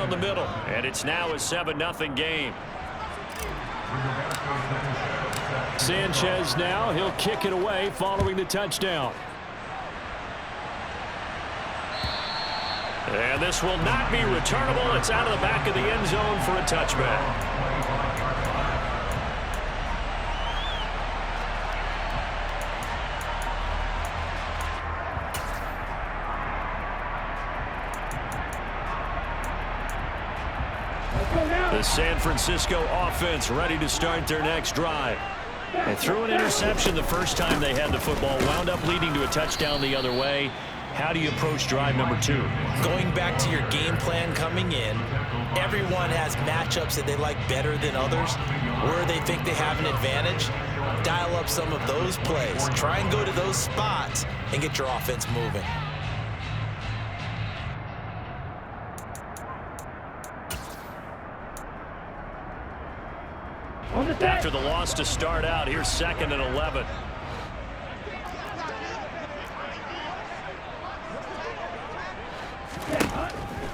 down the middle, and it's now a 7-0 game. Sanchez now, he'll kick it away following the touchdown. And this will not be returnable. It's out of the back of the end zone for a touchback. The San Francisco offense ready to start their next drive. They threw an interception the first time they had the football, wound up leading to a touchdown the other way. How do you approach drive number 2? Going back to your game plan coming in, everyone has matchups that they like better than others, where they think they have an advantage. Dial up some of those plays. Try and go to those spots and get your offense moving. After the loss to start out, here's 2nd and 11.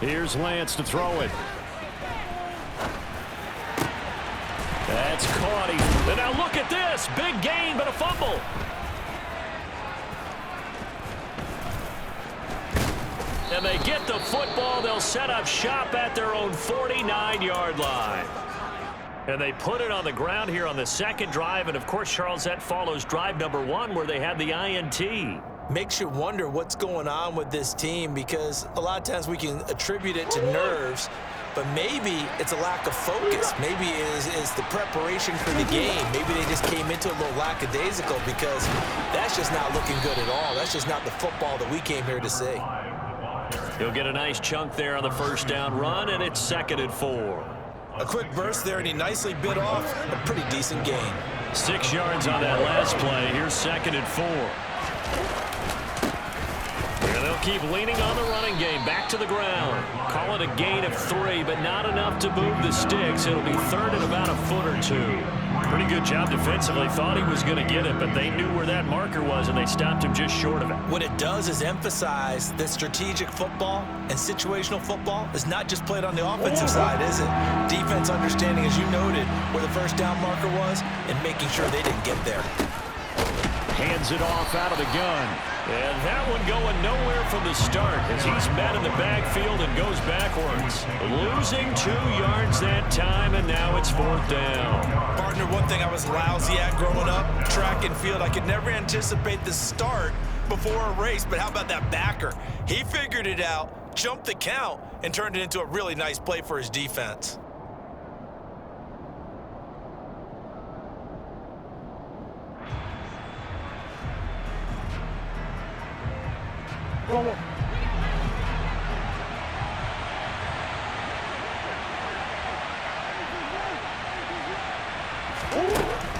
Here's Lance to throw it. That's caught. And now look at this. Big gain, but a fumble. And they get the football. They'll set up shop at their own 49-yard line. And they put it on the ground here on the second drive. And, of course, Charles, that follows drive number 1 where they had the INT. Makes you wonder what's going on with this team, because a lot of times we can attribute it to nerves, but maybe it's a lack of focus. Maybe it is the preparation for the game. Maybe they just came into it a little lackadaisical, because that's just not looking good at all. That's just not the football that we came here to see. He'll get a nice chunk there on the first down run, and it's 2nd and 4. A quick burst there, and he nicely bit off a pretty decent gain. 6 yards on that last play. Here's 2nd and 4. Here they'll keep leaning on the running game. Back to the ground. Call it a gain of 3, but not enough to move the sticks. It'll be 3rd and about a foot or 2. Pretty good job defensively. Thought he was going to get it, but they knew where that marker was, and they stopped him just short of it. What it does is emphasize that strategic football and situational football is not just played on the offensive side, is it? Defense understanding, as you noted, where the first down marker was and making sure they didn't get there. Hands it off out of the gun. And that one going nowhere from the start as he's met in the backfield and goes backwards. Losing 2 yards that time, and now it's 4th down. Partner, one thing I was lousy at growing up, track and field, I could never anticipate the start before a race, but how about that backer? He figured it out, jumped the count, and turned it into a really nice play for his defense.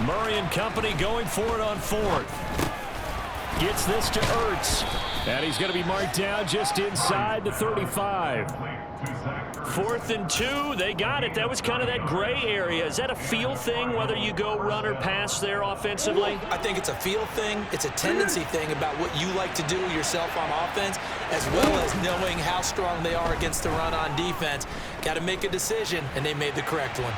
Murray and company going for it on 4th. Gets this to Ertz. And he's going to be marked down just inside the 35. 4th and 2. They got it. That was kind of that gray area. Is that a feel thing, whether you go run or pass there offensively? I think it's a feel thing. It's a tendency thing about what you like to do yourself on offense, as well as knowing how strong they are against the run on defense. Got to make a decision, and they made the correct one.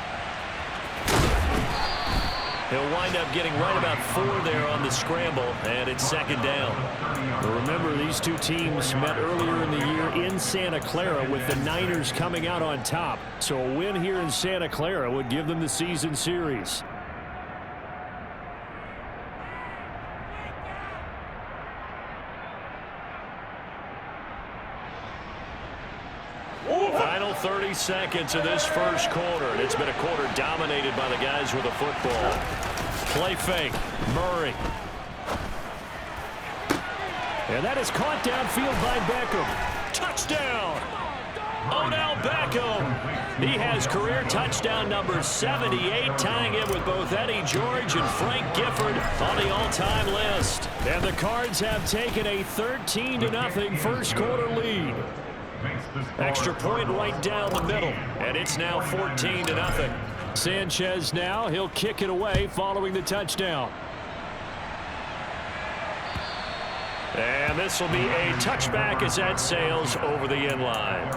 He'll wind up getting right about 4 there on the scramble, and it's 2nd down. Well, remember, these two teams met earlier in the year in Santa Clara with the Niners coming out on top. So a win here in Santa Clara would give them the season series. Final 30 seconds of this first quarter, and it's been a quarter dominated by the guys with the football. Play fake, Murray. And that is caught downfield by Beckham. Touchdown! Odell Beckham. He has career touchdown number 78, tying it with both Eddie George and Frank Gifford on the all-time list. And the Cards have taken a 13-0 first quarter lead. Extra point right down the middle, and it's now 14-0. Sanchez now, he'll kick it away following the touchdown. And this will be a touchback as that sails over the end line.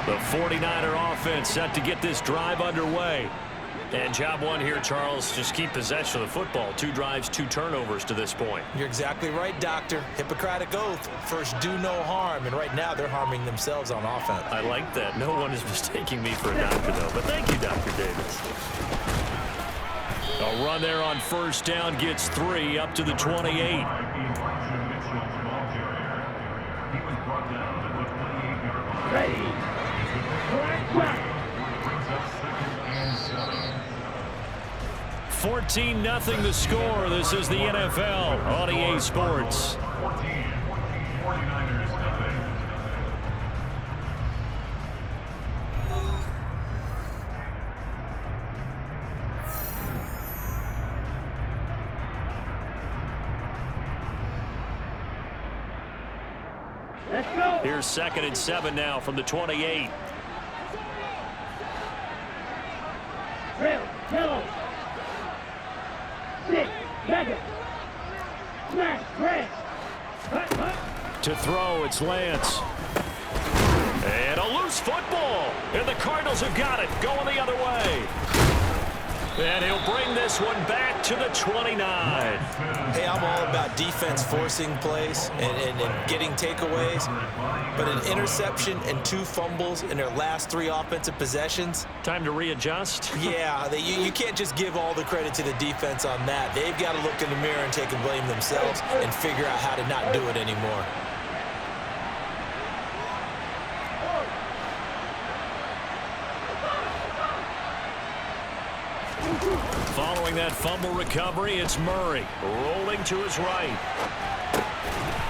The 49er offense set to get this drive underway. And job one here, Charles, just keep possession of the football. 2 drives, 2 turnovers to this point. You're exactly right, Doctor. Hippocratic oath. First, do no harm. And right now, they're harming themselves on offense. I like that. No one is mistaking me for a doctor, though. But thank you, Dr. Davis. A run there on first down gets 3 up to the 28. Ready. 14-0 the score. This is the NFL on EA Sports. Let's go. Here's 2nd and 7 now from the 28. Drill, yellow. 6, mega. Smash, red. To throw, it's Lance. And a loose football. And the Cardinals have got it. Going the other way. And he'll bring this one back to the 29. Hey, I'm all about defense forcing plays and getting takeaways. But an interception and 2 fumbles in their last 3 offensive possessions. Time to readjust. Yeah, you can't just give all the credit to the defense on that. They've got to look in the mirror and take and blame themselves and figure out how to not do it anymore. Following that fumble recovery, it's Murray rolling to his right.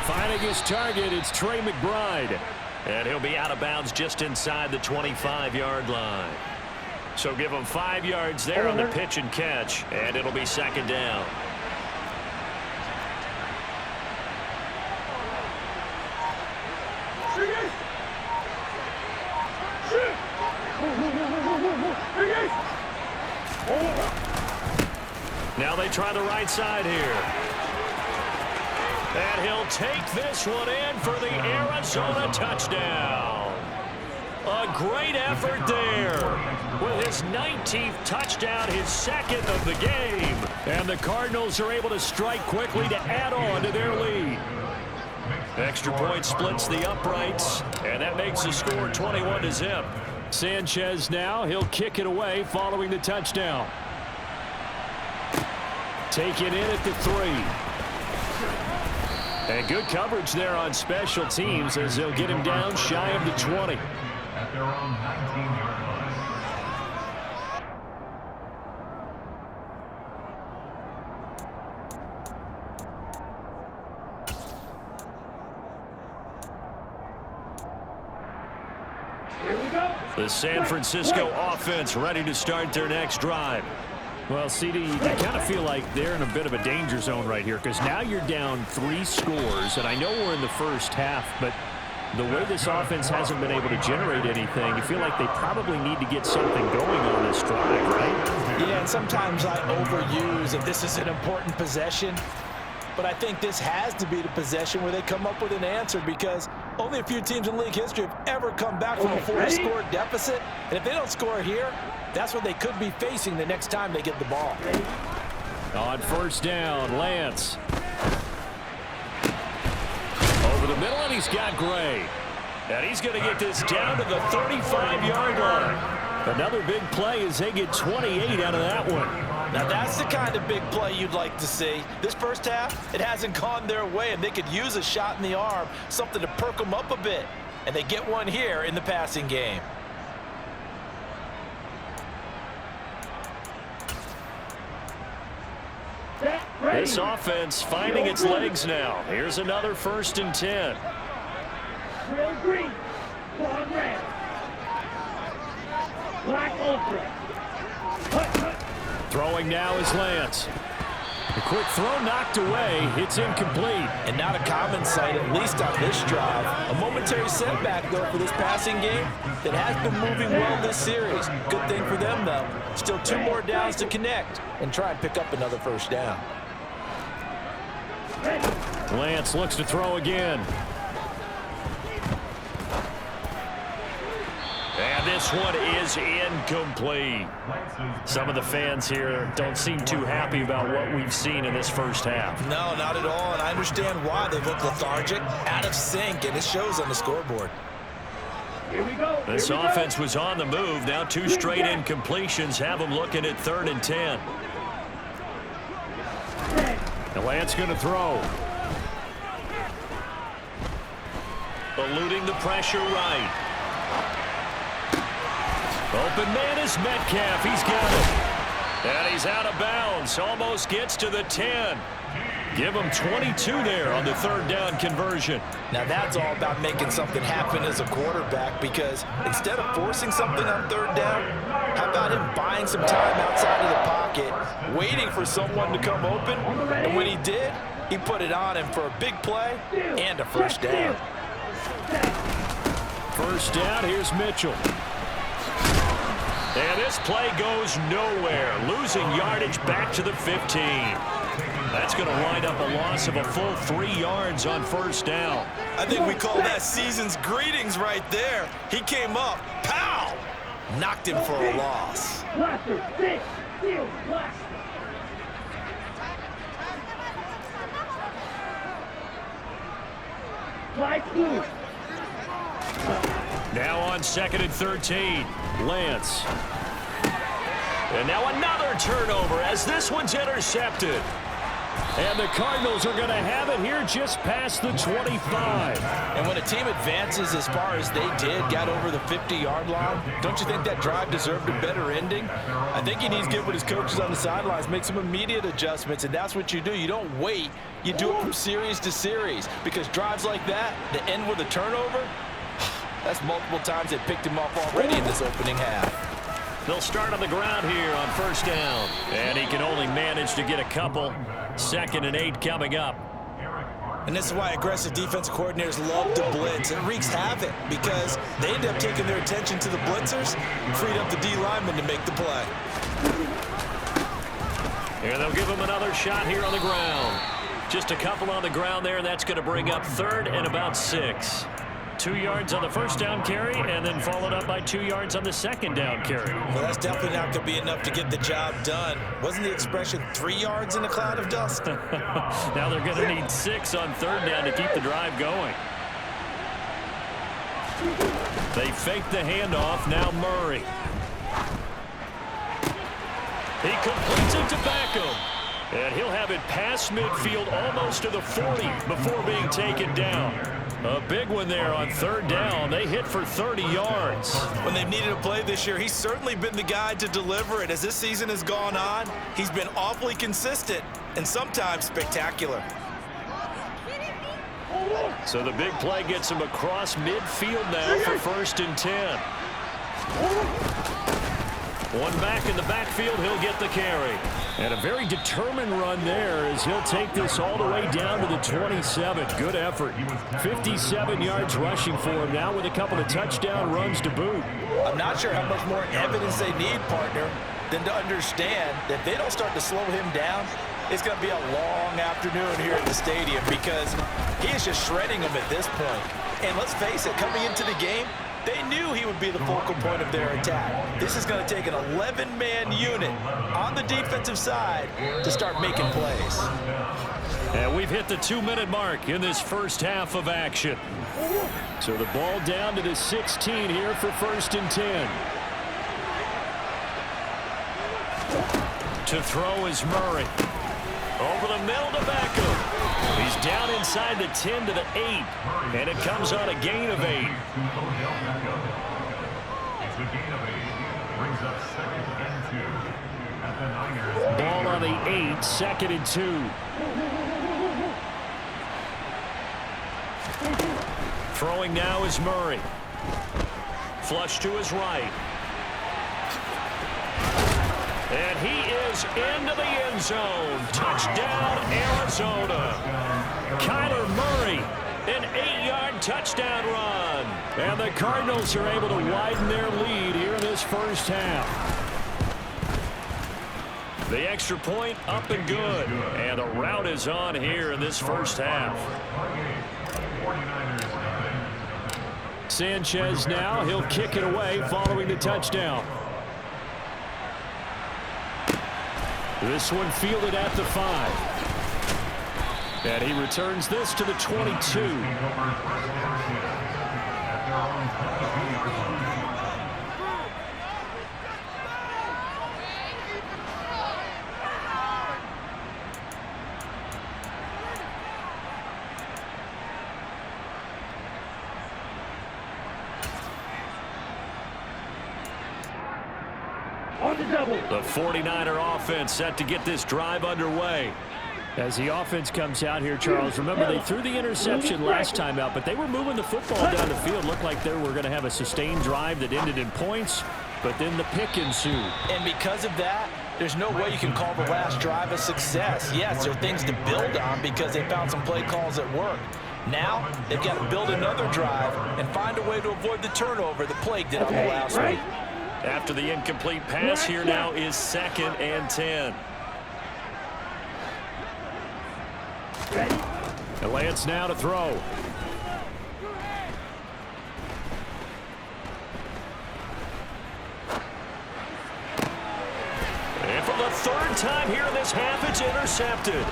Finding his target, it's Trey McBride. And he'll be out of bounds just inside the 25-yard line. So give him 5 yards there on the pitch and catch, and it'll be 2nd down. Now they try the right side here. And he'll take this one in for the Arizona touchdown. A great effort there with his 19th touchdown, his 2nd of the game. And the Cardinals are able to strike quickly to add on to their lead. Extra point splits the uprights, and that makes the score 21-0. Sanchez now, he'll kick it away following the touchdown. Taken in at the 3. And good coverage there on special teams as they'll get him down shy of the 20. At their own 19-yard line. Here we go. The San Francisco offense ready to start their next drive. Well, CD, you kind of feel like they're in a bit of a danger zone right here because now you're down 3 scores, and I know we're in the first half, but the way this offense hasn't been able to generate anything, you feel like they probably need to get something going on this drive, right? Yeah, and sometimes I overuse if this is an important possession. But I think this has to be the possession where they come up with an answer because only a few teams in league history have ever come back from a 4-score deficit. And if they don't score here, that's what they could be facing the next time they get the ball. On first down, Lance. Over the middle, and he's got Gray. And he's going to get this down to the 35-yard line. Another big play as they get 28 out of that one. Now that's the kind of big play you'd like to see. This first half, it hasn't gone their way, and they could use a shot in the arm, something to perk them up a bit. And they get one here in the passing game. This offense finding its legs now. Here's another 1st and 10. Real green. Blonde red. Black ultra. Throwing now is Lance. A quick throw knocked away. It's incomplete. And not a common sight, at least on this drive. A momentary setback, though, for this passing game that has been moving well this series. Good thing for them, though. Still 2 more downs to connect and try and pick up another first down. Lance looks to throw again. this one is incomplete. Some of the fans here don't seem too happy about what we've seen in this first half. No, not at all, and I understand why. They look lethargic, out of sync, and it shows on the scoreboard. Here we go. This Here we offense was on the move. Now 2 straight incompletions have them looking at 3rd and 10. And Lance going to throw. Eluding the pressure right. Open man is Metcalf. He's got it. And he's out of bounds. Almost gets to the 10. Give him 22 there on the 3rd down conversion. Now that's all about making something happen as a quarterback, because instead of forcing something on 3rd down, how about him buying some time outside of the pocket, waiting for someone to come open, and when he did, he put it on him for a big play and a first down. First down, here's Mitchell. And this play goes nowhere, losing yardage back to the 15. That's going to wind up a loss of a full 3 yards on first down. I think we call that season's greetings right there. He came up, pow! Knocked him for a loss. Blaster, 6, steal, blast. Flight blue. Now on 2nd and 13, Lance. And now another turnover as this one's intercepted. And the Cardinals are going to have it here just past the 25. And when a team advances as far as they did, got over the 50-yard line, don't you think that drive deserved a better ending? I think he needs to get with his coaches on the sidelines, make some immediate adjustments, and that's what you do. You don't wait. You do it from series to series, because drives like that end with a turnover, that's multiple times they picked him off already in this opening half. They'll start on the ground here on first down. And he can only manage to get a couple. 2nd and 8 coming up. And this is why aggressive defensive coordinators love to blitz. It wreaks havoc because they end up taking their attention to the blitzers, freed up the D lineman to make the play. Here they'll give him another shot here on the ground. Just a couple on the ground there, and that's going to bring up 3rd and about 6. 2 yards on the first down carry, and then followed up by 2 yards on the 2nd down carry. Well, that's definitely not going to be enough to get the job done. Wasn't the expression 3 yards in a cloud of dust? Now they're going to need 6 on 3rd down to keep the drive going. They fake the handoff. Now Murray. He completes it to Beckham. And he'll have it past midfield almost to the 40 before being taken down. A big one there on 3rd down. They hit for 30 yards. When they've needed a play this year, he's certainly been the guy to deliver it. As this season has gone on, he's been awfully consistent and sometimes spectacular. So the big play gets him across midfield now for 1st and 10. One back in the backfield, he'll get the carry. And a very determined run there as he'll take this all the way down to the 27. Good effort. 57 yards rushing for him now with a couple of touchdown runs to boot. I'm not sure how much more evidence they need, partner, than to understand that if they don't start to slow him down, it's going to be a long afternoon here at the stadium, because he is just shredding them at this point. And let's face it, coming into the game, they knew he would be the focal point of their attack. This is going to take an 11-man unit on the defensive side to start making plays. And we've hit the 2-minute mark in this first half of action. So the ball down to the 16 here for 1st and 10. To throw is Murray. Over the middle to Beckham. He's down inside the 10 to the 8. And it comes on a gain of 8. It's a gain of 8. Brings up 2nd and 2. At the Niners. Ball on the 8, 2nd and 2. Throwing now is Murray. Flush to his right. And he is into the end zone. Touchdown, Arizona. Kyler Murray, an 8-yard touchdown run. And the Cardinals are able to widen their lead here in this first half. The extra point up and good. And the route is on here in this first half. Sanchez now, he'll kick it away following the touchdown. This one fielded at the 5. And he returns this to the 22. The 49er offense set to get this drive underway. As the offense comes out here, Charles, remember they threw the interception last time out, but they were moving the football down the field. Looked like they were going to have a sustained drive that ended in points, but then the pick ensued. And because of that, there's no way you can call the last drive a success. Yes, there are things to build on because they found some play calls that work. Now, they've got to build another drive and find a way to avoid the turnover that plagued it on the last week. After the incomplete pass, here now is 2nd and 10. The Lance now to throw. And for the 3rd time here in this half, it's intercepted.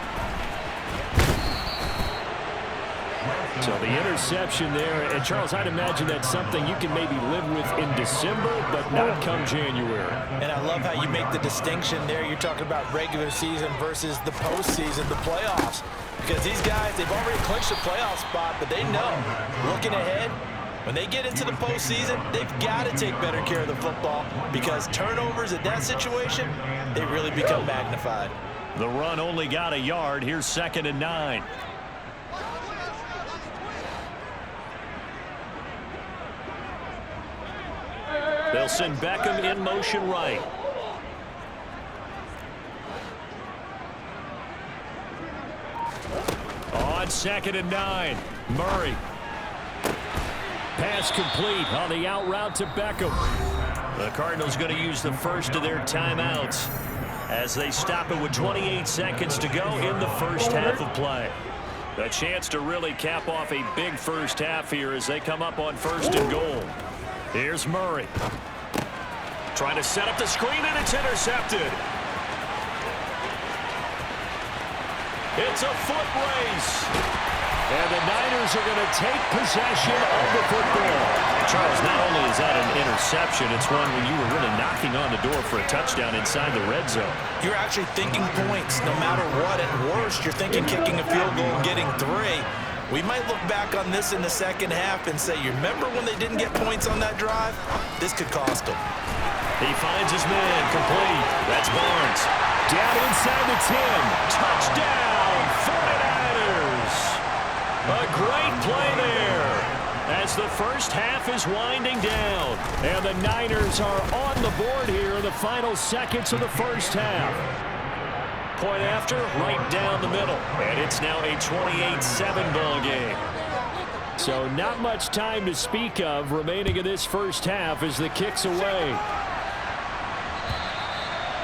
So the interception there, and Charles, I'd imagine that's something you can maybe live with in December, but not come January. And I love how you make the distinction there. You're talking about regular season versus the postseason, the playoffs. Because these guys, they've already clinched a playoff spot, but they know, looking ahead, when they get into the postseason, they've got to take better care of the football because turnovers in that situation, they really become magnified. The run only got a yard. Here's 2nd and 9. They'll send Beckham in motion right. On 2nd and 9, Murray. Pass complete on the out route to Beckham. The Cardinals going to use the first of their timeouts as they stop it with 28 seconds to go in the first half of play. A chance to really cap off a big first half here as they come up on 1st and goal. Here's Murray. Trying to set up the screen, and it's intercepted. It's a foot race. And the Niners are going to take possession of the football. Charles, not only is that an interception, it's one when you were really knocking on the door for a touchdown inside the red zone. You're actually thinking points no matter what. At worst, you're thinking kicking a field goal and getting 3. We might look back on this in the second half and say, you remember when they didn't get points on that drive? This could cost them. He finds his man complete. That's Barnes. Down inside the 10. Touchdown, 49ers. A great play there as the first half is winding down. And the Niners are on the board here in the final seconds of the first half. Point after, right down the middle. And it's now a 28-7 ball game. So not much time to speak of remaining in this first half as the kick's away.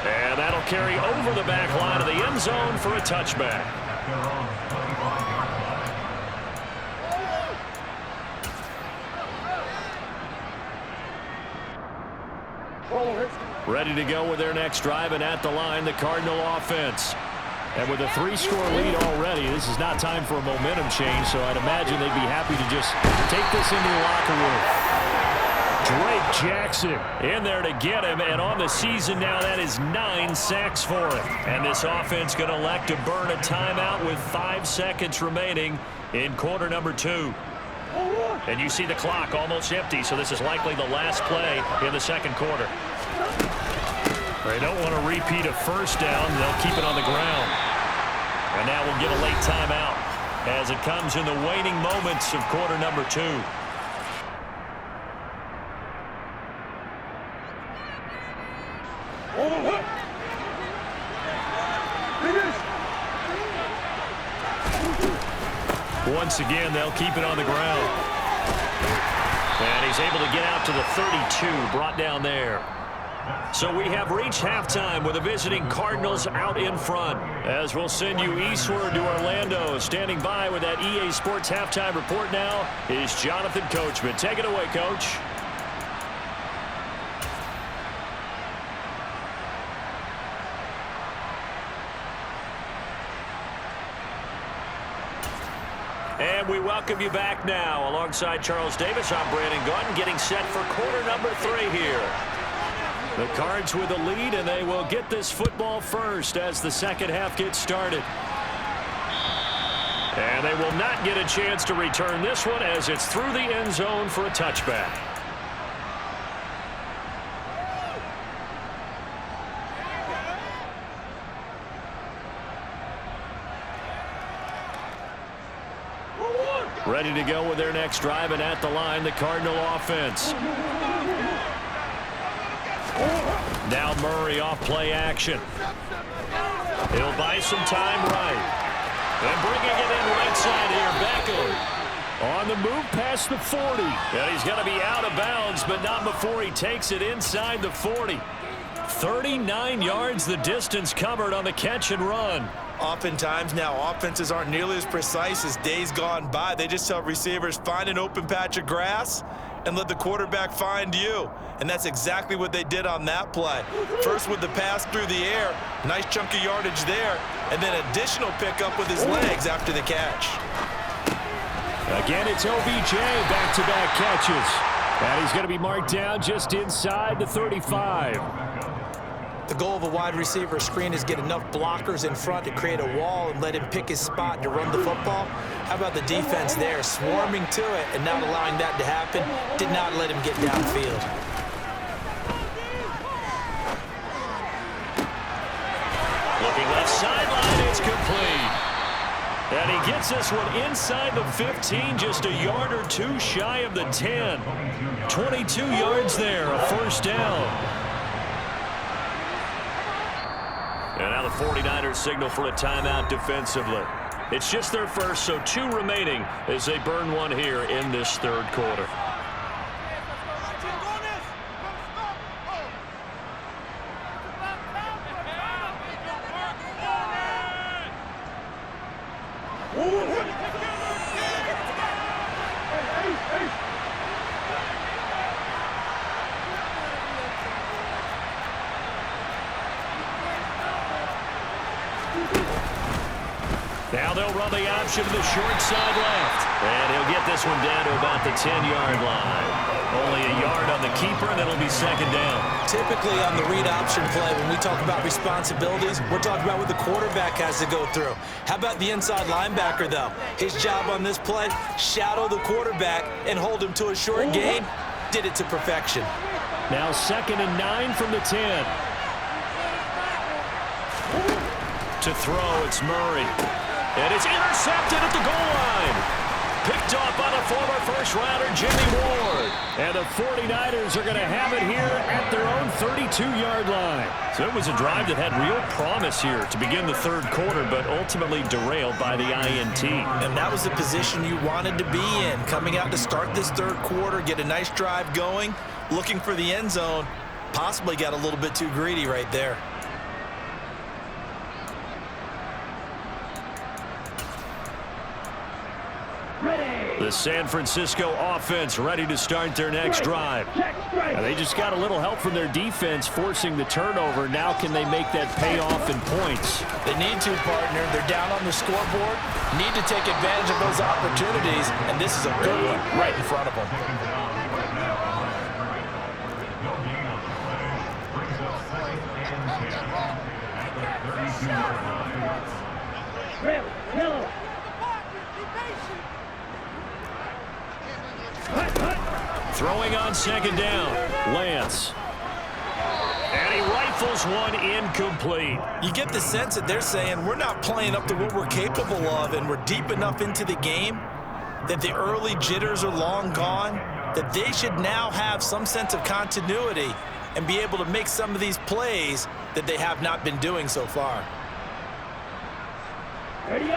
And that'll carry over the back line of the end zone for a touchback. Ready to go with their next drive, and at the line, the Cardinal offense. And with a 3-score lead already, this is not time for a momentum change, so I'd imagine they'd be happy to just take this into the locker room. Drake Jackson in there to get him, and on the season now, that is 9 sacks for him. And this offense going to elect to burn a timeout with 5 seconds remaining in quarter number 2. And you see the clock almost empty, so this is likely the last play in the second quarter. They don't want to repeat a first down. They'll keep it on the ground. And now we'll get a late timeout as it comes in the waning moments of quarter number 2. Once again, they'll keep it on the ground. And he's able to get out to the 32, brought down there. So we have reached halftime with the visiting Cardinals out in front. As we'll send you eastward to Orlando. Standing by with that EA Sports halftime report now is Jonathan Coachman. Take it away, Coach. And we welcome you back now. Alongside Charles Davis, I'm Brandon Gordon, getting set for quarter number 3 here. The Cards with a lead, and they will get this football first as the second half gets started. And they will not get a chance to return this one as it's through the end zone for a touchback. Ready to go with their next drive, and at the line, the Cardinal offense. Now Murray off play action. He'll buy some time right. And bringing it in right side here, Beckham. On the move past the 40. And he's going to be out of bounds, but not before he takes it inside the 40. 39 yards the distance covered on the catch and run. Oftentimes now, offenses aren't nearly as precise as days gone by. They just tell receivers, find an open patch of grass and let the quarterback find you. And that's exactly what they did on that play. First with the pass through the air, nice chunk of yardage there, and then additional pickup with his legs after the catch. Again, it's OBJ, back-to-back catches. And he's going to be marked down just inside the 35. The goal of a wide receiver screen is get enough blockers in front to create a wall and let him pick his spot to run the football. How about the defense there, swarming to it and not allowing that to happen? Did not let him get downfield. Looking left sideline, it's complete. And he gets this one inside the 15, just a yard or two shy of the 10. 22 yards there, a first down. And now the 49ers signal for a timeout defensively. It's just their first, so 2 remaining as they burn one here in this third quarter. Now they'll run the option to the short side left. And he'll get this one down to about the 10-yard line. Only a yard on the keeper, and it'll be second down. Typically on the read option play, when we talk about responsibilities, we're talking about what the quarterback has to go through. How about the inside linebacker, though? His job on this play, shadow the quarterback and hold him to a short gain. Did it to perfection. Now 2nd and 9 from the 10. To throw, it's Murray. And it's intercepted at the goal line. Picked off by the former first-rounder, Jimmy Ward. And the 49ers are going to have it here at their own 32-yard line. So it was a drive that had real promise here to begin the third quarter, but ultimately derailed by the INT. And that was the position you wanted to be in. Coming out to start this third quarter, get a nice drive going, looking for the end zone. Possibly got a little bit too greedy right there. The San Francisco offense ready to start their next drive. And they just got a little help from their defense forcing the turnover. Now can they make that pay off in points? They need to, partner. They're down on the scoreboard. Need to take advantage of those opportunities, and this is a good one right in front of them. Throwing on second down, Lance. And he rifles one incomplete. You get the sense that they're saying we're not playing up to what we're capable of, and we're deep enough into the game that the early jitters are long gone, that they should now have some sense of continuity and be able to make some of these plays that they have not been doing so far.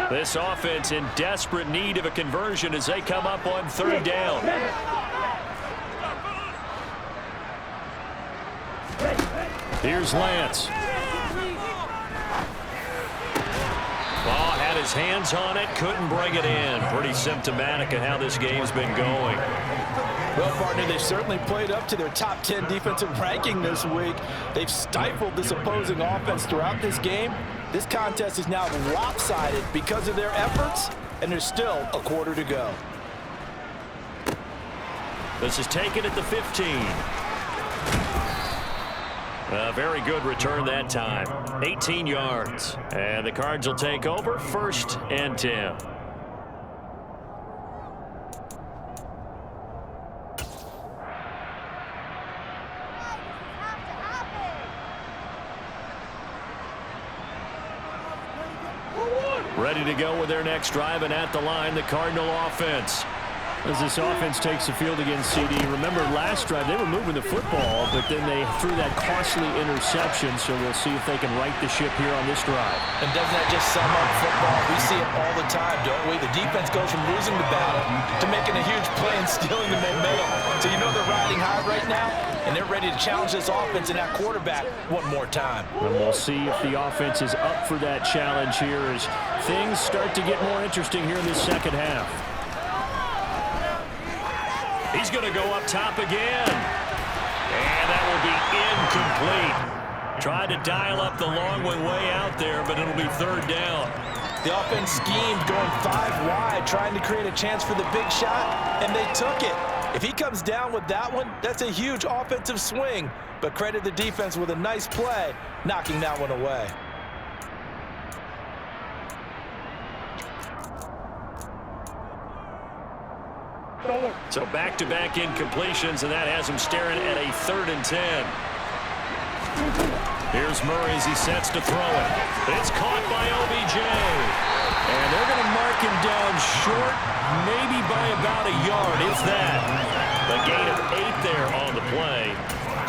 This offense in desperate need of a conversion as they come up on third down. Here's Lance. Oh, had his hands on it, couldn't bring it in. Pretty symptomatic of how this game's been going. Well, partner, they've certainly played up to their top 10 defensive ranking this week. They've stifled this opposing offense throughout this game. This contest is now lopsided because of their efforts, and there's still a quarter to go. This is taken at the 15. A very good return that time. 18 yards. And the Cards will take over 1st and 10. Ready to go with their next drive, and at the line, the Cardinal offense. As this offense takes the field against CD, remember last drive they were moving the football, but then they threw that costly interception, so we'll see if they can right the ship here on this drive. And doesn't that just sum up football? We see it all the time, don't we? The defense goes from losing the battle to making a huge play and stealing the momentum. So you know they're riding high right now, and they're ready to challenge this offense and that quarterback one more time. And we'll see if the offense is up for that challenge here as things start to get more interesting here in this second half. He's going to go up top again. And that will be incomplete. Tried to dial up the long one way out there, but it'll be 3rd down. The offense schemed going 5 wide, trying to create a chance for the big shot, and they took it. If he comes down with that one, that's a huge offensive swing. But credit the defense with a nice play, knocking that one away. So back-to-back incompletions, and that has him staring at a 3rd and 10. Here's Murray as he sets to throw it. It's caught by OBJ. And they're going to mark him down short, maybe by about a yard, if that. A gain of 8 there on the play.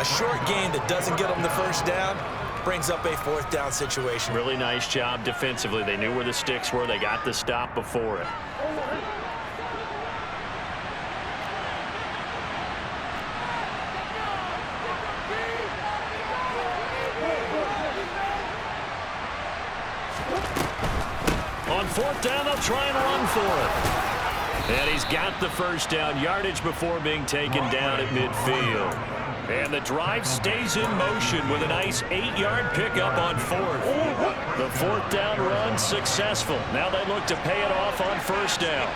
A short gain that doesn't get them the 1st down brings up a 4th down situation. Really nice job defensively. They knew where the sticks were. They got the stop before it. On 4th down, they'll try and run for it. And he's got the 1st down yardage before being taken down at midfield. And the drive stays in motion with a nice 8-yard pickup on 4th. The 4th down run successful. Now they look to pay it off on 1st down.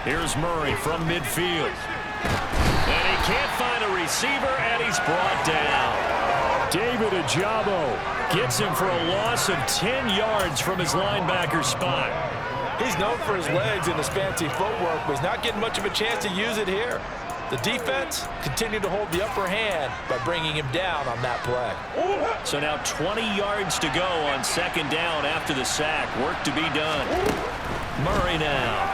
Here's Murray from midfield. And he can't find a receiver, and he's brought down. David Ajabo gets him for a loss of 10 yards from his linebacker spot. He's known for his legs and his fancy footwork, but he's not getting much of a chance to use it here. The defense continued to hold the upper hand by bringing him down on that play. So now 20 yards to go on 2nd down after the sack. Work to be done. Murray now.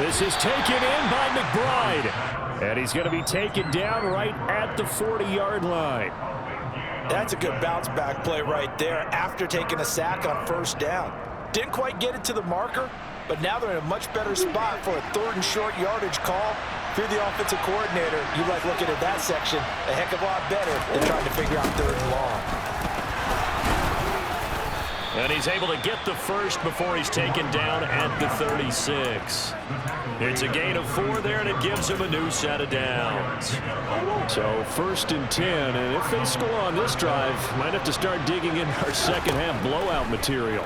This is taken in by McBride. And he's going to be taken down right at the 40-yard line. That's a good bounce-back play right there after taking a sack on 1st down. Didn't quite get it to the marker, but now they're in a much better spot for a 3rd and short yardage call. If you're the offensive coordinator, you like looking at that section a heck of a lot better than trying to figure out 3rd and long. And he's able to get the 1st before he's taken down at the 36. It's a gain of 4 there, and it gives him a new set of downs. So 1st and 10, and if they score on this drive, might have to start digging in our second half blowout material.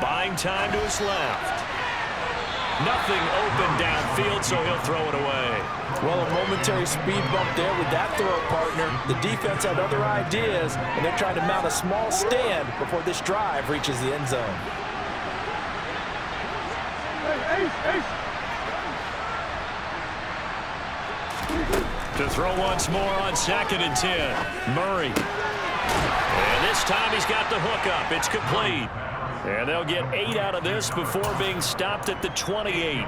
Buying time to his left. Nothing open downfield, so he'll throw it away. Well, a momentary speed bump there with that throw, partner. The defense had other ideas, and they're trying to mount a small stand before this drive reaches the end zone. To throw once more on 2nd and 10. Murray. And this time he's got the hook up. It's complete. And they'll get 8 out of this before being stopped at the 28.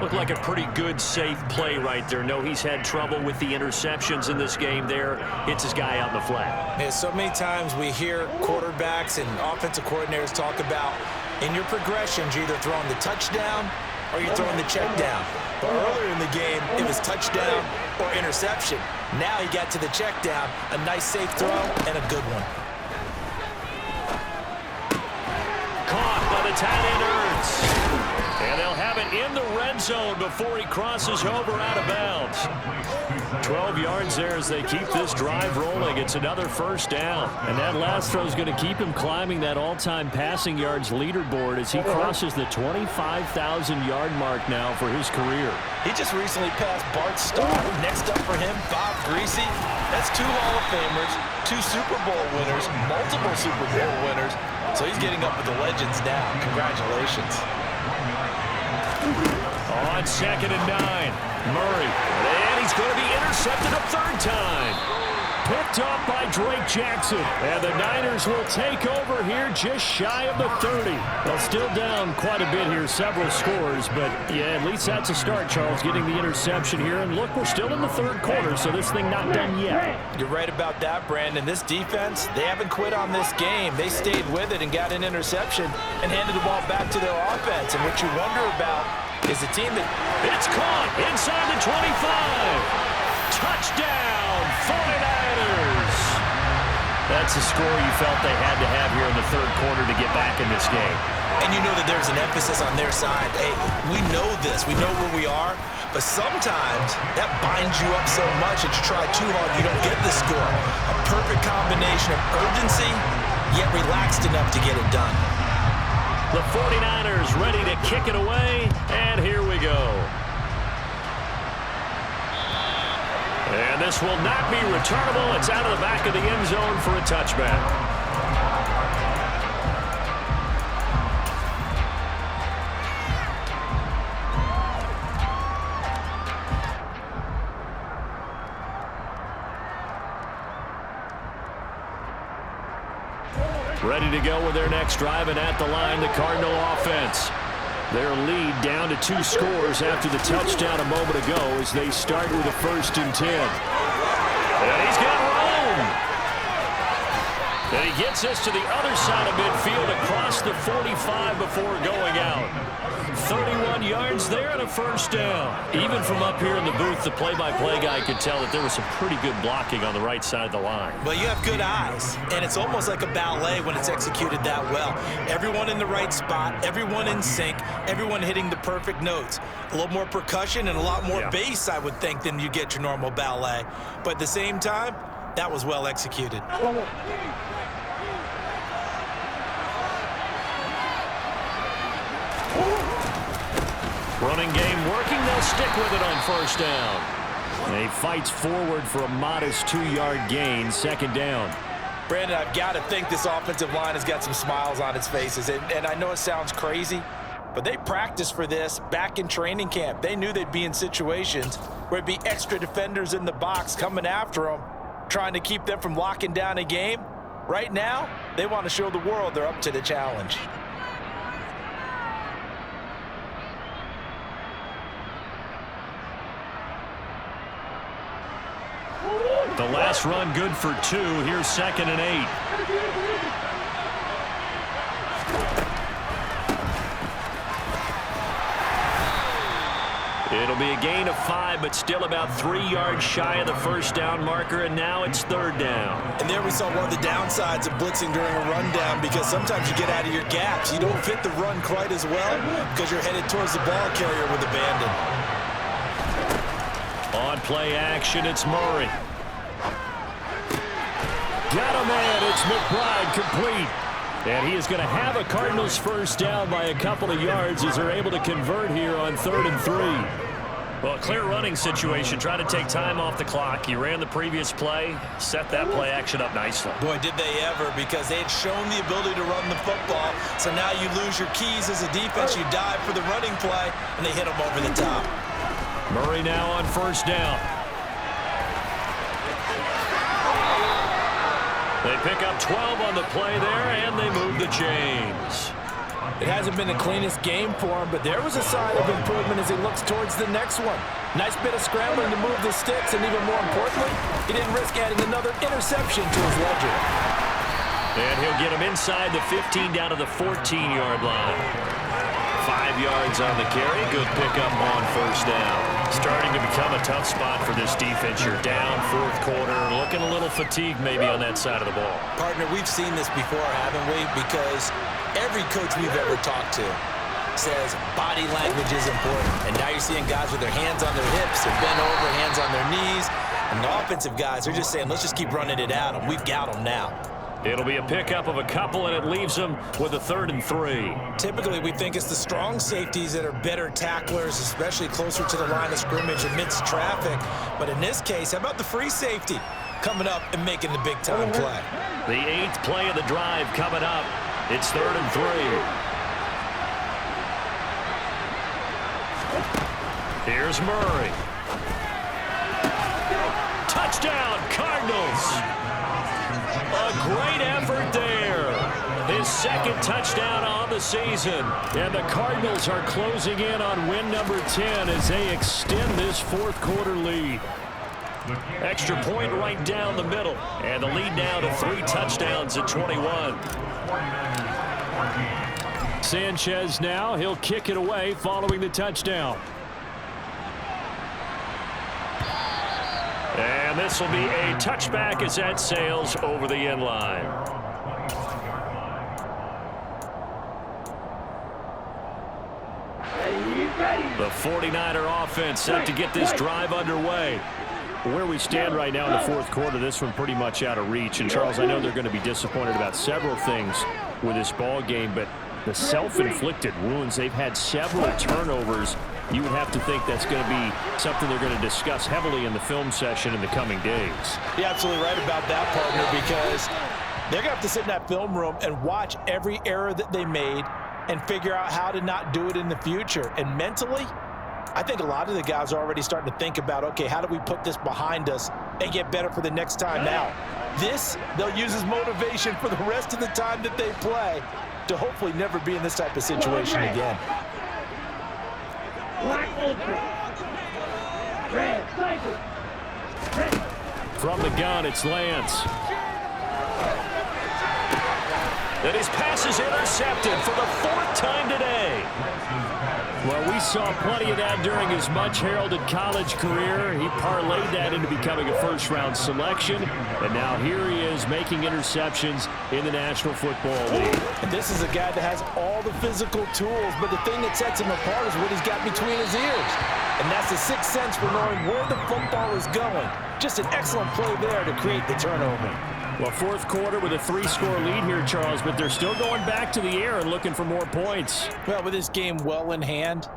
Looked like a pretty good, safe play right there. No, he's had trouble with the interceptions in this game there. Hits his guy out in the flat. And so many times we hear quarterbacks and offensive coordinators talk about In your progressions, you're either throwing the touchdown or you're throwing the check down. But earlier in the game, it was touchdown or interception. Now he got to the check down, a nice safe throw, and a good one. Caught by the tight end Ertz. And they'll have it in the red zone before he crosses over out of bounds. 12 yards there as they keep this drive rolling. It's another first down. And that last throw is going to keep him climbing that all-time passing yards leaderboard as he crosses the 25,000-yard mark now for his career. He just recently passed Bart Starr. Next up for him, Bob Greasy. That's 2 Hall of Famers, 2 Super Bowl winners, multiple Super Bowl winners. So he's getting up with the legends now. Congratulations. On 2nd and 9, Murray. And he's going to be intercepted a third time. Picked off by Drake Jackson. And the Niners will take over here just shy of the 30. Well, still down quite a bit here, several scores. But, yeah, at least that's a start, Charles, getting the interception here. And, look, we're still in the third quarter, so this thing not done yet. You're right about that, Brandon. This defense, they haven't quit on this game. They stayed with it and got an interception and handed the ball back to their offense. And what you wonder about is a team that... It's caught inside the 25. Touchdown, 49ers. That's a score you felt they had to have here in the third quarter to get back in this game. And you know that there's an emphasis on their side. Hey, we know this. We know where we are. But sometimes that binds you up so much that you try too hard, you don't get the score. A perfect combination of urgency, yet relaxed enough to get it done. The 49ers ready to kick it away, and here we go. And this will not be returnable. It's out of the back of the end zone for a touchback. Ready to go with their next drive, and at the line, the Cardinal offense. Their lead down to 2 scores after the touchdown a moment ago as they start with a 1st and 10. And he's got room. And he gets us to the other side of midfield across the 45 before going out. 31 yards there and a first down. Even from up here in the booth, the play-by-play guy could tell that there was some pretty good blocking on the right side of the line. Well, you have good eyes, and it's almost like a ballet when it's executed that well. Everyone in the right spot, everyone in sync, everyone hitting the perfect notes. A little more percussion and a lot more bass, I would think, than you get your normal ballet. But at the same time, that was well executed. Running game working. They'll stick with it on first down. And he fights forward for a modest 2-yard gain, 2nd down. Brandon, I've got to think this offensive line has got some smiles on its faces. And I know it sounds crazy, but they practiced for this back in training camp. They knew they'd be in situations where it'd be extra defenders in the box coming after them, trying to keep them from locking down a game. Right now, they want to show the world they're up to the challenge. The last run good for 2. Here's 2nd and 8. It'll be a gain of 5, but still about 3 yards shy of the first down marker, and now it's 3rd down. And there we saw one of the downsides of blitzing during a rundown, because sometimes you get out of your gaps. You don't fit the run quite as well because you're headed towards the ball carrier with abandon. On play action, it's Murray. Got a man. It's McBride complete. And he is going to have a Cardinals first down by a couple of yards as they're able to convert here on 3rd and 3. Well, a clear running situation. Try to take time off the clock. He ran the previous play, set that play action up nicely. Boy, did they ever, because they had shown the ability to run the football. So now you lose your keys as a defense. You dive for the running play, and they hit them over the top. Murray now on first down. They pick up 12 on the play there, and they move the chains. It hasn't been the cleanest game for him, but there was a sign of improvement as he looks towards the next one. Nice bit of scrambling to move the sticks, and even more importantly, he didn't risk adding another interception to his ledger. And he'll get him inside the 15 down to the 14-yard line. 5 yards on the carry. Good pickup on first down. Starting to become a tough spot for this defense. You're down fourth quarter. Looking a little fatigued maybe on that side of the ball. Partner, we've seen this before, haven't we? Because every coach we've ever talked to says body language is important. And now you're seeing guys with their hands on their hips, they're bent over, hands on their knees. And the offensive guys are just saying, let's just keep running it at them. We've got them now. It'll be a pickup of a couple, and it leaves them with a 3rd and 3. Typically, we think it's the strong safeties that are better tacklers, especially closer to the line of scrimmage amidst traffic. But in this case, how about the free safety coming up and making the big-time play? The 8th play of the drive coming up. It's 3rd and 3. Here's Murray. Touchdown, Cardinals! A great effort there. His 2nd touchdown on the season. And the Cardinals are closing in on win number 10 as they extend this fourth quarter lead. Extra point right down the middle. And the lead now to 3 touchdowns at 21. Sanchez now, he'll kick it away following the touchdown. And this will be a touchback as that sails over the end line. The 49er offense set to get this drive underway. Where we stand right now in the fourth quarter, this one pretty much out of reach. And, Charles, I know they're going to be disappointed about several things with this ball game, but the self-inflicted wounds, they've had several turnovers. You would have to think that's going to be something they're going to discuss heavily in the film session in the coming days. You're absolutely right about that, partner, because they're going to have to sit in that film room and watch every error that they made and figure out how to not do it in the future. And mentally, I think a lot of the guys are already starting to think about, okay, how do we put this behind us and get better for the next time now? This, they'll use as motivation for the rest of the time that they play to hopefully never be in this type of situation again. From the gun, it's Lance. And his pass is intercepted for the 4th time today. Well, we saw plenty of that during his much-heralded college career. He parlayed that into becoming a first-round selection, and now here he is making interceptions in the National Football League. And this is a guy that has all the physical tools, but the thing that sets him apart is what he's got between his ears. And that's the sixth sense for knowing where the football is going. Just an excellent play there to create the turnover. Well, fourth quarter with a 3-score lead here, Charles, but they're still going back to the air and looking for more points. Well, with this game well in hand,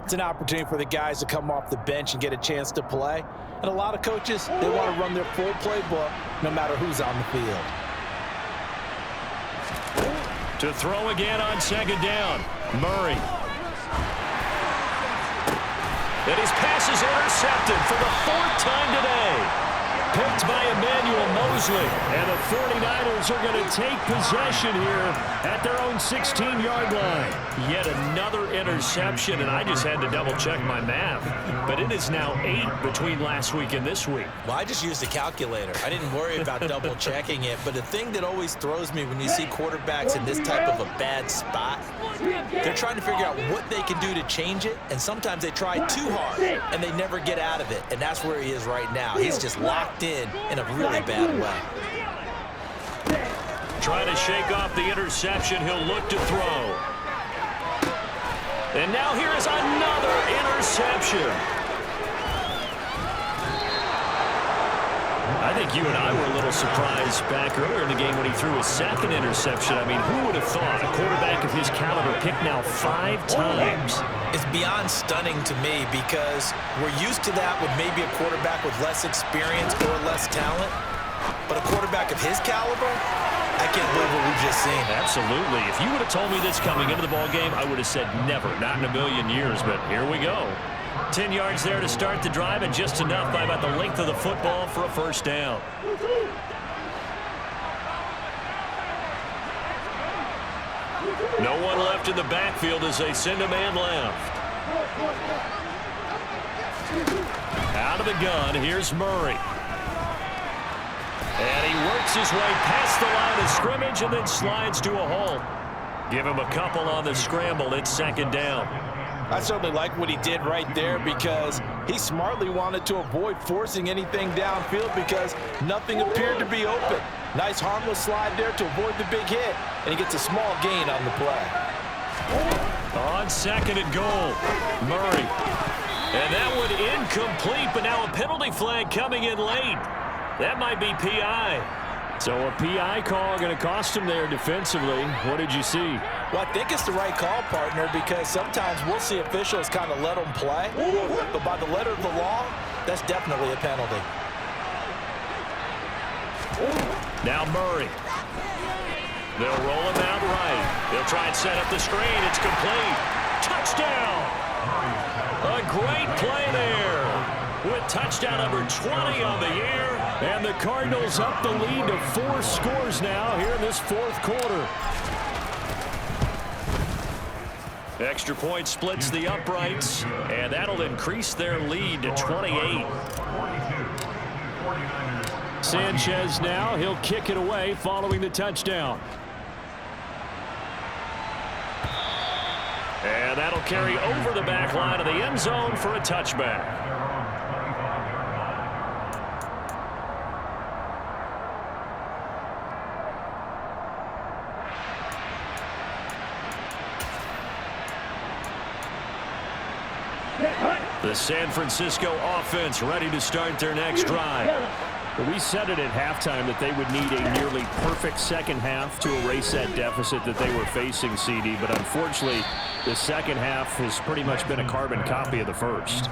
it's an opportunity for the guys to come off the bench and get a chance to play. And a lot of coaches, they want to run their full playbook no matter who's on the field. To throw again on 2nd down, Murray. And his pass is intercepted for the 4th time today. Picked by Emmanuel Mosley. And the 49ers are going to take possession here at their own 16-yard line. Yet another interception, and I just had to double-check my math. But it is now 8 between last week and this week. Well, I just used a calculator. I didn't worry about double-checking it. But the thing that always throws me when you see quarterbacks in this type of a bad spot, they're trying to figure out what they can do to change it. And sometimes they try too hard, and they never get out of it. And that's where he is right now. He's just locked in a really bad way. Trying to shake off the interception. He'll look to throw. And now here is another interception. I think you and I were a little surprised back earlier in the game when he threw his 2nd interception. I mean, who would have thought a quarterback of his caliber picked now 5 times? It's beyond stunning to me because we're used to that with maybe a quarterback with less experience or less talent. But a quarterback of his caliber, I can't believe what we've just seen. Absolutely. If you would have told me this coming into the ball game, I would have said never, not in a million years. But here we go. 10 yards there to start the drive, and just enough by about the length of the football for a first down. No one left in the backfield as they send a man left. Out of the gun, here's Murray. And he works his way past the line of scrimmage and then slides to a halt. Give him a couple on the scramble. It's second down. I certainly like what he did right there because he smartly wanted to avoid forcing anything downfield because nothing appeared to be open. Nice harmless slide there to avoid the big hit, and he gets a small gain on the play. On second and goal, Murray. And that one incomplete, but now a penalty flag coming in late. That might be PI. So a PI call going to cost him there defensively. What did you see? Well, I think it's the right call, partner, because sometimes we'll see officials kind of let them play. But by the letter of the law, that's definitely a penalty. Now Murray. They'll roll him out right. They'll try and set up the screen. It's complete. Touchdown! A great play there with touchdown number 20 on the year. And the Cardinals up the lead to 4 scores now here in this fourth quarter. Extra point splits the uprights, and that'll increase their lead to 28. Sanchez now, he'll kick it away following the touchdown. And that'll carry over the back line of the end zone for a touchback. The San Francisco offense ready to start their next drive. We said it at halftime that they would need a nearly perfect second half to erase that deficit that they were facing, CD. But unfortunately, the second half has pretty much been a carbon copy of the first.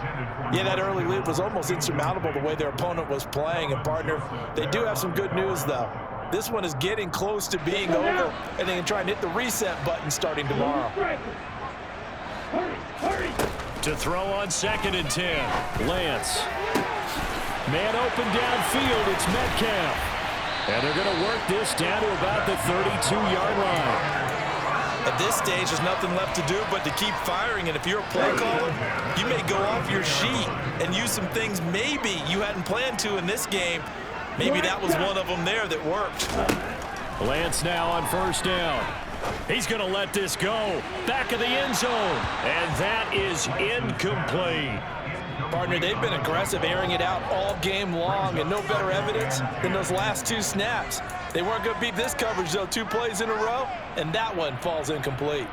Yeah, that early lead was almost insurmountable the way their opponent was playing. And, partner, they do have some good news, though. This one is getting close to being over, and they can try and hit the reset button starting tomorrow. Hurry! To throw on second and 10. Lance. Man open downfield, it's Metcalf. And they're going to work this down to about the 32-yard line. At this stage, there's nothing left to do but to keep firing. And if you're a play caller, you may go off your sheet and use some things maybe you hadn't planned to in this game. Maybe that was one of them there that worked. Lance now on first down. He's going to let this go. Back of the end zone. And that is incomplete. Partner, they've been aggressive, airing it out all game long, and no better evidence than those last 2 snaps. They weren't going to beat this coverage, though, 2 plays in a row, and that one falls incomplete.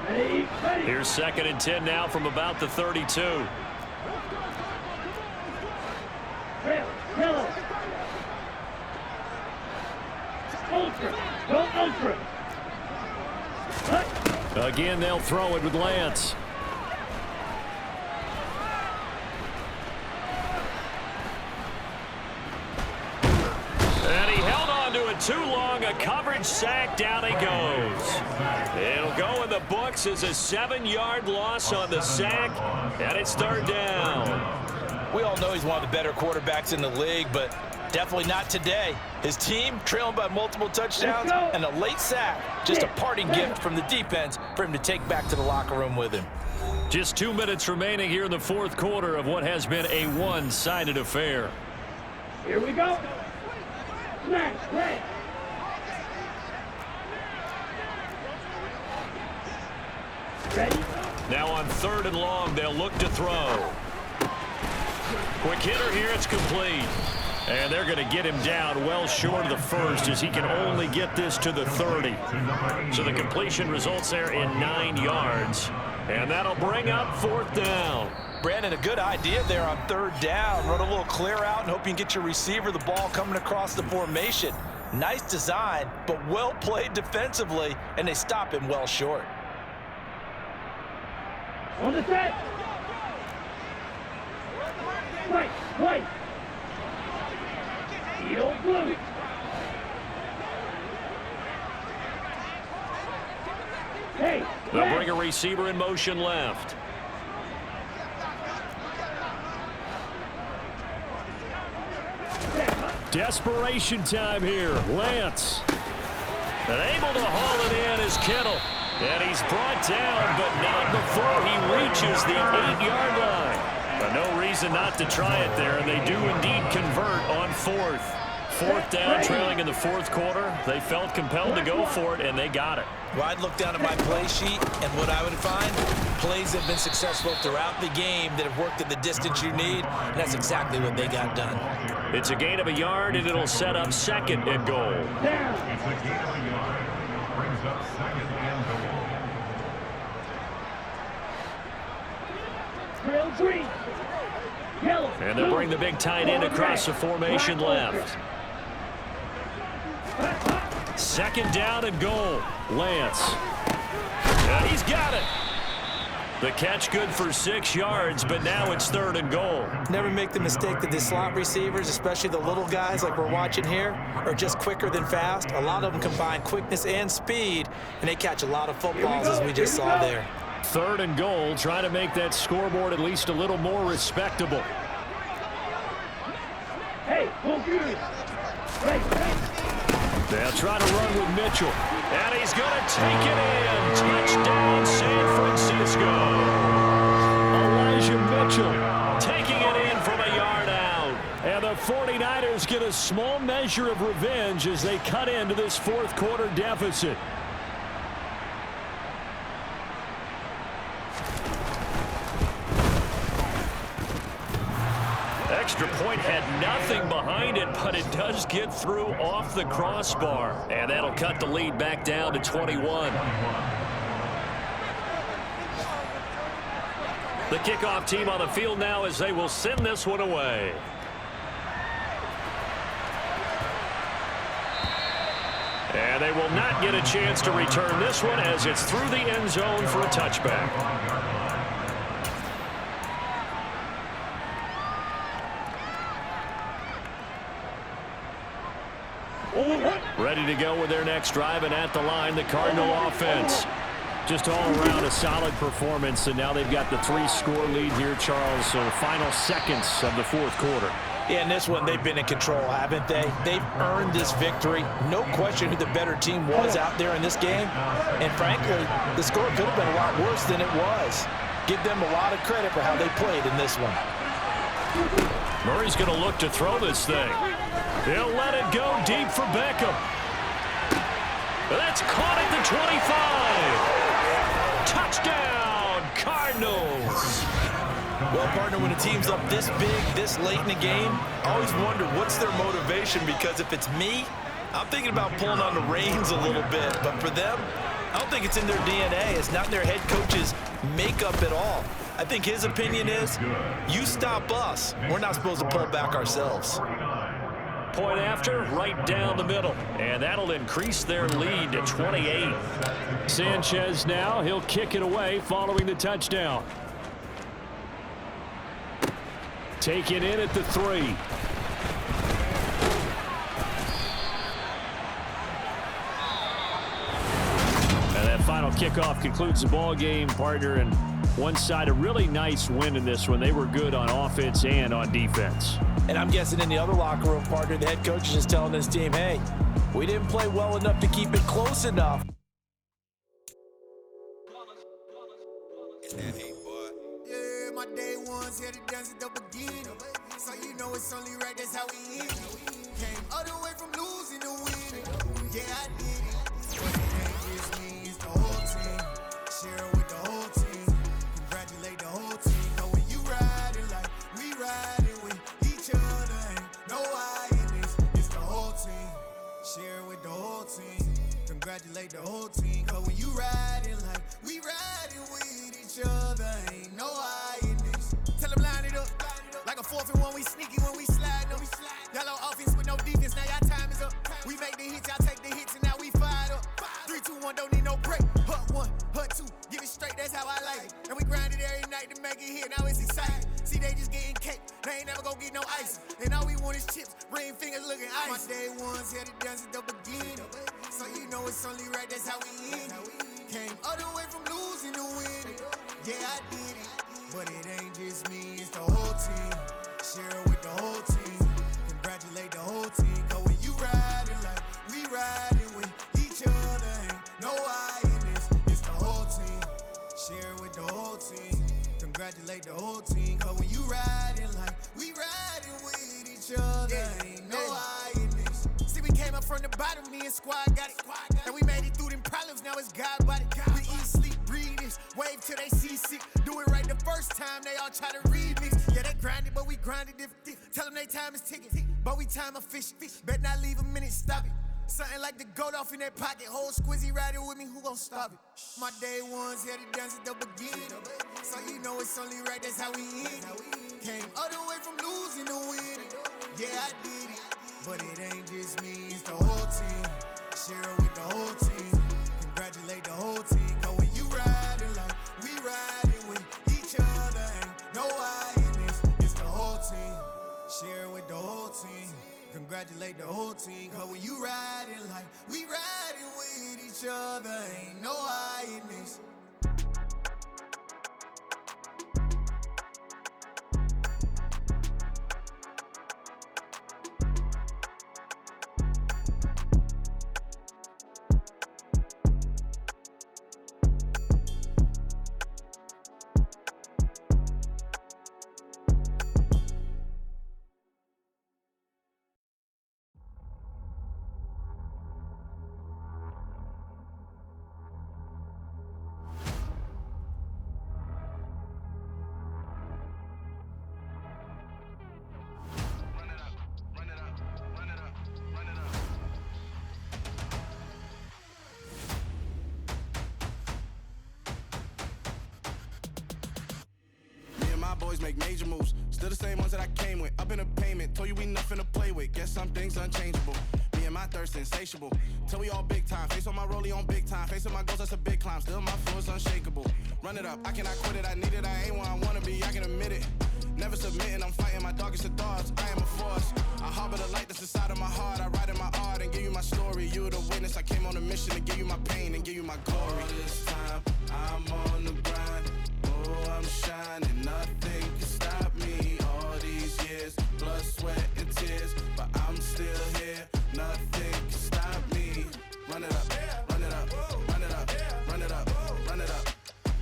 Here's second and 10 now from about the 32. Ultra. Again, they'll throw it with Lance. And he held on to it too long. A coverage sack. Down he goes. It'll go in the books as a 7-yard loss on the sack. And it's third down. We all know he's one of the better quarterbacks in the league, but definitely not today. His team trailing by multiple touchdowns and a late sack. Just a parting gift from the defense for him to take back to the locker room with him. Just 2 minutes remaining here in the fourth quarter of what has been a one-sided affair. Here we go. Smash, play. Ready? Now on third and long, they'll look to throw. Quick hitter here, it's complete. And they're going to get him down well short of the first as he can only get this to the 30. So the completion results there in 9 yards. And that'll bring up fourth down. Brandon, a good idea there on third down. Run a little clear out and hope you can get your receiver the ball coming across the formation. Nice design, but well played defensively, and they stop him well short. On the set. Right. Heel blue. Hey. They'll bring a receiver in motion left. Desperation time here. Lance. And able to haul it in is Kittle. And he's brought down, but not before he reaches the 8-yard line. But no reason not to try it there, and they do indeed convert on fourth. 4th down, trailing in the 4th quarter. They felt compelled to go for it, and they got it. Well, I'd look down at my play sheet, and what I would find, plays that have been successful throughout the game that have worked at the distance you need, and that's exactly what they got done. It's a gain of a yard, and it'll set up 2nd and goal. It's a gain of a yard. Brings up 2nd and goal. Trail 3. Yellow. And they'll bring the big tight end across the formation left. 2nd down and goal. Lance. And he's got it. The catch good for 6 yards, but now it's 3rd and goal. Never make the mistake that the slot receivers, especially the little guys like we're watching here, are just quicker than fast. A lot of them combine quickness and speed, and they catch a lot of footballs, as we just saw there. 3rd and goal, trying to make that scoreboard at least a little more respectable. Hey, confused. Hey. They'll try to run with Mitchell. And he's going to take it in. Touchdown, San Francisco. Elijah Mitchell Taking it in from a yard out. and the 49ers get a small measure of revenge as they cut into this 4th quarter deficit. Extra point had nothing behind it, but it does get through off the crossbar. And that'll cut the lead back down to 21. The kickoff team on the field now as they will send this one away. And they will not get a chance to return this one as it's through the end zone for a touchback. Ready to go with their next drive, and at the line, the Cardinal offense. Just all around a solid performance, and now they've got the 3-score lead here, Charles. So final seconds of the 4th quarter. Yeah, in this one, they've been in control, haven't they? They've earned this victory. No question who the better team was out there in this game. And frankly, the score could have been a lot worse than it was. Give them a lot of credit for how they played in this one. Murray's going to look to throw this thing. He'll let it go deep for Beckham. That's caught at the 25. Touchdown, Cardinals. Well, partner, when a team's up this big, this late in the game, I always wonder what's their motivation, because if it's me, I'm thinking about pulling on the reins a little bit. But for them, I don't think it's in their DNA. It's not in their head coach's makeup at all. I think his opinion is, you stop us, we're not supposed to pull back ourselves. Point after, right down the middle. And that'll increase their lead to 28. Sanchez now, he'll kick it away following the touchdown. Taken in at the 3. And that final kickoff concludes the ball game, partner. And one side, a really nice win in this one. They were good on offense and on defense. And I'm guessing in the other locker room, partner, the head coach is just telling this team, hey, we didn't play well enough to keep it close enough. Yeah, my day ones here to dance at the beginning. So you know it's only right, that's how we end it. Came all the way from losing to winning. Yeah, I did it. But it ain't just me, it's the whole team. Share it with the whole team. Congratulate the whole team. Know when you riding like we riding with each other. Ain't no I in this, it's the whole team. Share it with the whole team. Congratulate the whole team. Cause when you riding like we riding with each other. Ain't no I in this. Tell them line it up. Like a 4th and 1, we sneaky when we slide them. Yellow offense with no defense, now y'all time is up. We make the hits, y'all take the hits, and now we fired up. 3, 2, 1, don't need no break. Hut 1, hut 2, give it straight, that's how I like it. And we grind it every night to make it here, now it's exciting. See, they just getting cake, they ain't never gonna get no ice. And all we want is chips, ring fingers looking ice. My day ones here to dance at the beginning. So you know it's only right, that's how we end it. Came all the way from losing to winning. Yeah, I did it. But it ain't just me, it's the whole team. Share it with the whole team. Congratulate the whole team. Cause when you riding like we riding with each other. Ain't no I in this, it's the whole team. Share it with the whole team. Congratulate the whole team. Cause when you riding like we riding with each other. Ain't no I in this. a squad got it. And we made it through them problems, now it's God body. We eat, sleep, breathe this, wave till they seasick. Do it right the first time, they all try to remix. Yeah, they grinded, but we grinded different. Tell them they time is ticking, but we time a fish. Bet not leave a minute, stop it. Something like the goat off in that pocket. Whole squizzy riding with me, who gon' stop it? My day ones had to dance at the beginning. So you know it's only right, that's how we end it. Came all the way from losing to winning. Yeah, I did it. But it ain't just me, it's the whole team. Share it with the whole team. Congratulate the whole team. Cause when you riding like we riding with each other, ain't no I in this. It's the whole team. Share it with the whole team. Congratulate the whole team. Cause when you riding like we riding with each other, ain't no I in this. Boys make major moves, still the same ones that I came with. Up in the payment, told you we nothing to play with. Guess some things unchangeable. Me and my thirst insatiable. Till we all big time. Face on my rollie on big time. Facing my goals, that's a big climb. Still my flow is unshakable. Run it up, I cannot quit it. I need it, I ain't where I wanna be. I can admit it. Never submitting, I'm fighting my darkest of thoughts. I am a force. I harbor the light that's inside of my heart. I write in my art and give you my story. You the witness. I came on a mission to give you my pain and give you my glory. All this time, I'm on the grind. Oh, I'm shining. Nothing can stop me. All these years, blood, sweat, and tears, but I'm still here. Nothing can stop me. Run it up, run it up, run it up, run it up, run it up.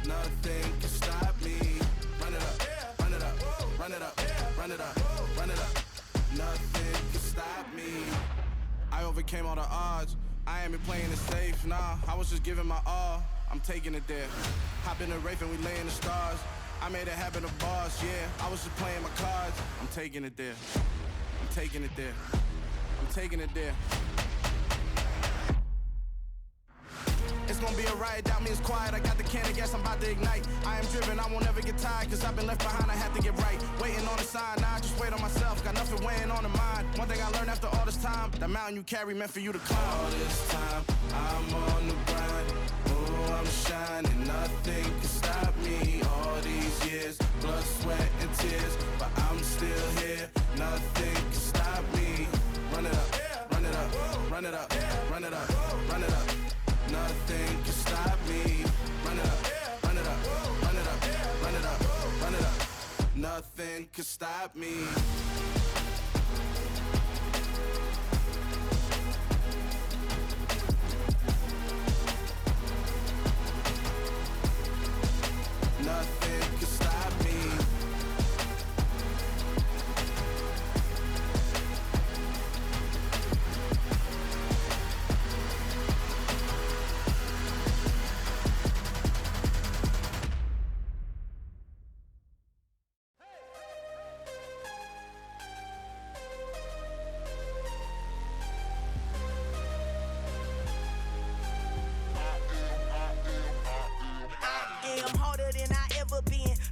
Nothing can stop me. Run it up, run it up, run it up, run it up, run it up. Nothing can stop me. I overcame all the odds. I ain't been playing it safe, nah. I was just giving my all. I'm taking it there. Hop in the Wraith and we lay in the stars. I made it happen to boss, yeah. I was just playing my cards. I'm taking it there. I'm taking it there. I'm taking it there. It's gonna be a riot, doubt me it's quiet. I got the can of gas, I'm about to ignite. I am driven, I won't ever get tired, cause I've been left behind, I have to get right. Waiting on the sign, now I just wait on myself. Got nothing weighing on the mind. One thing I learned after all this time, the mountain you carry meant for you to climb. All this time, I'm on the grind. Oh, I'm shining, nothing can stop me. All these years, blood, sweat, and tears, but I'm still here. Nothing can stop me. Run it up, run it up, run it up, run it up, run it up. Nothing can stop me. Run it up, run it up, run it up, run it up, run it up. Nothing can stop me. Nothing can stop me.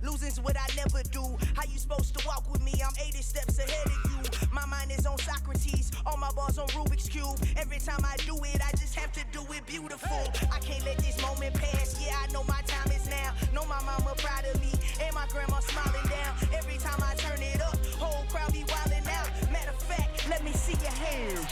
Losing's what I never do. How you supposed to walk with me? I'm 80 steps ahead of you. My mind is on Socrates, all my bars on Rubik's Cube. Every time I do it, I just have to do it beautiful. I can't let this moment pass. Yeah, I know my time is now. Know my mama proud of me, and my grandma smiling down. Every time I turn it up, whole crowd be wildin' out. Matter of fact, let me see your hands.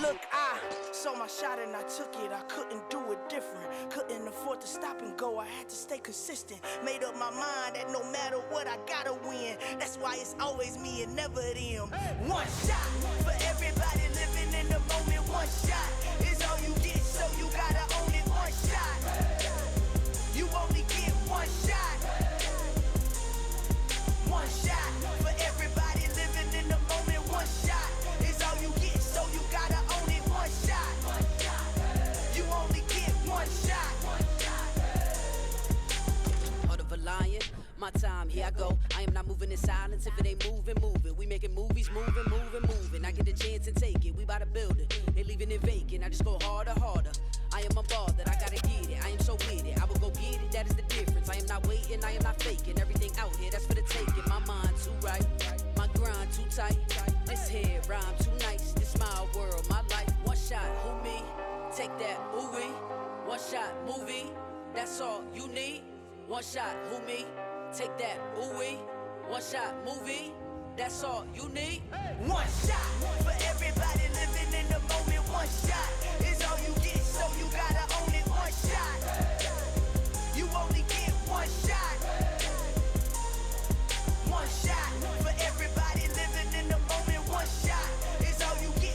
Look, I saw my shot and I took it. I couldn't do it different. Couldn't afford to stop and go. I had to stay consistent. Made up my mind that no matter what, I gotta win. That's why it's always me and never them. One shot for everybody living in the moment. One shot is all you get, so you gotta own it. One shot. You only get one shot. One shot for everybody living in the moment. One shot is all you get, so you gotta own it. One shot. making movies, moving. I get the chance and take it. We bout to build it. They leaving it vacant. I just go harder. I am a baller. I gotta get it. I am so with it. I will go get it. That is the difference. I am not waiting. I am not faking. Everything out here, that's for the taking. My mind too right. My grind too tight. This here rhyme too nice. This my world, my life. One shot, who me? Take that, ooh-wee. One shot, movie. That's all you need. One shot, who me? Take that, ooh-wee. One shot, movie. That's all you need.